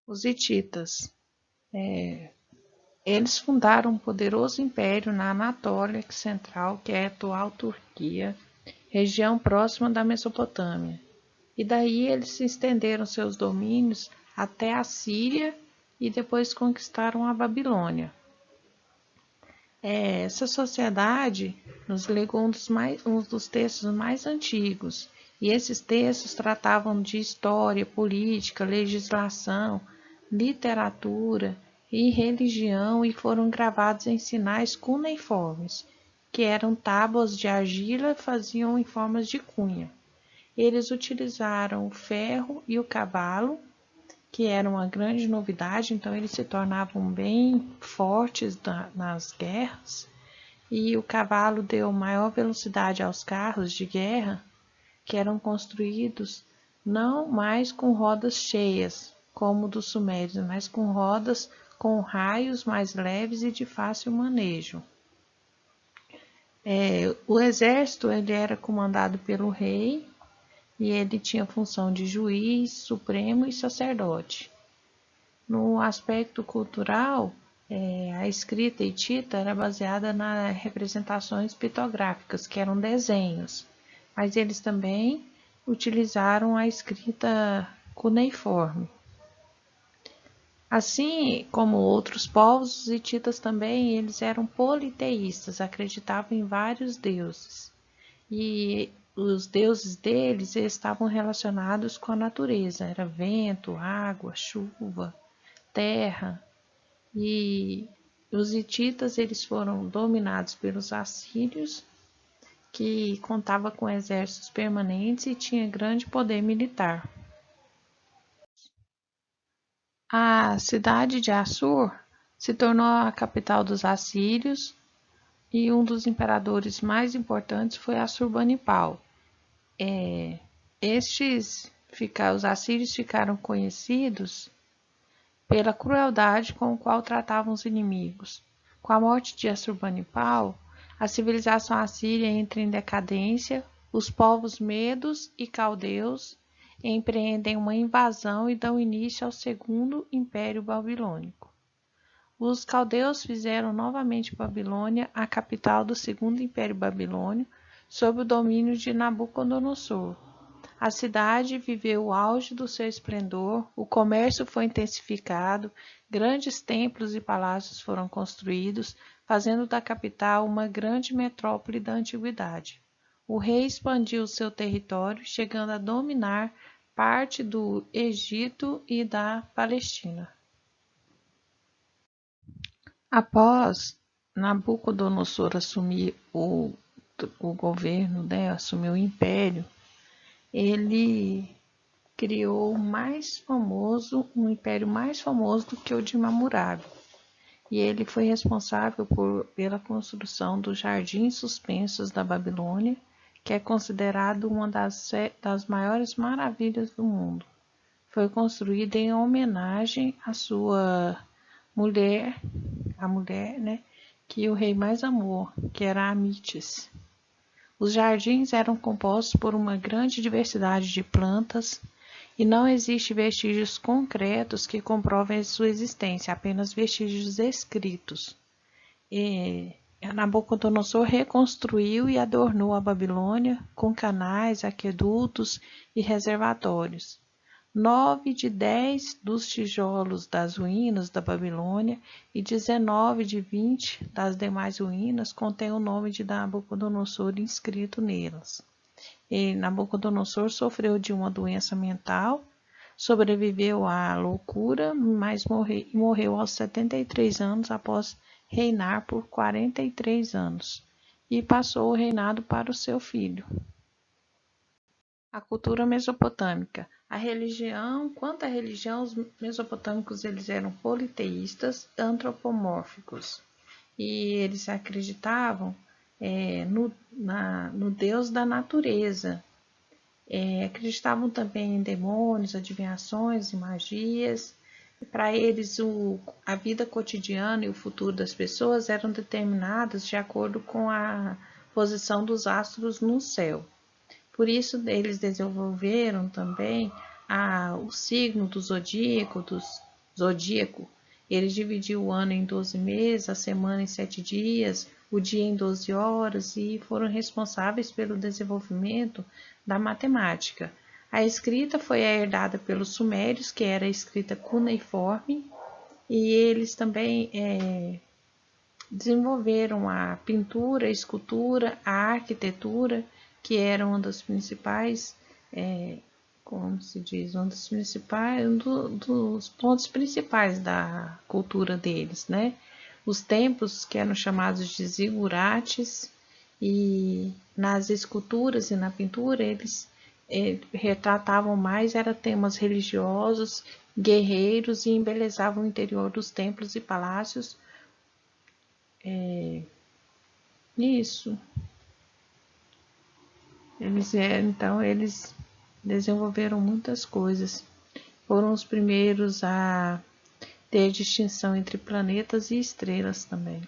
Os hititas. Eles fundaram um poderoso império na Anatólia Central, que é a atual Turquia, região próxima da Mesopotâmia. E daí eles se estenderam seus domínios até a Síria e depois conquistaram a Babilônia. Essa sociedade nos legou um dos textos mais antigos, e esses textos tratavam de história, política, legislação, literatura e religião e foram gravados em sinais cuneiformes, que eram tábuas de argila e faziam em formas de cunha. Eles utilizaram o ferro e o cavalo, que era uma grande novidade, então eles se tornavam bem fortes nas guerras, e o cavalo deu maior velocidade aos carros de guerra, que eram construídos não mais com rodas cheias, como dos sumérios, mas com rodas com raios mais leves e de fácil manejo. O exército ele era comandado pelo rei, e ele tinha função de juiz, supremo e sacerdote. No aspecto cultural, a escrita hitita era baseada nas representações pitográficas, que eram desenhos, mas eles também utilizaram a escrita cuneiforme. Assim como outros povos, os hititas também eles eram politeístas, acreditavam em vários deuses. E os deuses deles estavam relacionados com a natureza, era vento, água, chuva, terra. E os hititas eles foram dominados pelos assírios, que contava com exércitos permanentes e tinha grande poder militar. A cidade de Assur se tornou a capital dos assírios e um dos imperadores mais importantes foi Assurbanipal. Os assírios ficaram conhecidos pela crueldade com a qual tratavam os inimigos. Com a morte de Assurbanipal, a civilização assíria entra em decadência, os povos medos e caldeus empreendem uma invasão e dão início ao Segundo Império Babilônico. Os caldeus fizeram novamente Babilônia a capital do Segundo Império Babilônico, sob o domínio de Nabucodonosor. A cidade viveu o auge do seu esplendor, o comércio foi intensificado, grandes templos e palácios foram construídos, fazendo da capital uma grande metrópole da antiguidade. O rei expandiu seu território, chegando a dominar parte do Egito e da Palestina. Após Nabucodonosor assumir o governo, assumir o império, ele criou um império mais famoso do que o de Hammurabi. E ele foi responsável pela construção dos Jardins Suspensos da Babilônia, que é considerado uma das maiores maravilhas do mundo. Foi construído em homenagem à sua mulher, que o rei mais amou, que era Amites. Os jardins eram compostos por uma grande diversidade de plantas e não existem vestígios concretos que comprovem sua existência, apenas vestígios escritos. Nabucodonosor reconstruiu e adornou a Babilônia com canais, aquedutos e reservatórios. 9 de 10 dos tijolos das ruínas da Babilônia e 19 de 20 das demais ruínas contêm o nome de Nabucodonosor inscrito nelas. Nabucodonosor sofreu de uma doença mental, sobreviveu à loucura, mas morreu aos 73 anos após reinar por 43 anos e passou o reinado para o seu filho. A cultura mesopotâmica. Quanto à religião, os mesopotâmicos eles eram politeístas, antropomórficos, e eles acreditavam no Deus da natureza. Acreditavam também em demônios, adivinhações e magias. Para eles, a vida cotidiana e o futuro das pessoas eram determinados de acordo com a posição dos astros no céu. Por isso, eles desenvolveram também o signo do zodíaco, zodíaco. Ele dividiu o ano em 12 meses, a semana em 7 dias, o dia em 12 horas e foram responsáveis pelo desenvolvimento da matemática. A escrita foi herdada pelos sumérios, que era a escrita cuneiforme, e eles também desenvolveram a pintura, a escultura, a arquitetura, que era uma das principais, como se diz, dos pontos principais da cultura deles, né? Os templos, que eram chamados de zigurates, e nas esculturas e na pintura eles retratavam mais temas religiosos, guerreiros e embelezavam o interior dos templos e palácios. Isso. Então eles desenvolveram muitas coisas. Foram os primeiros a ter distinção entre planetas e estrelas também.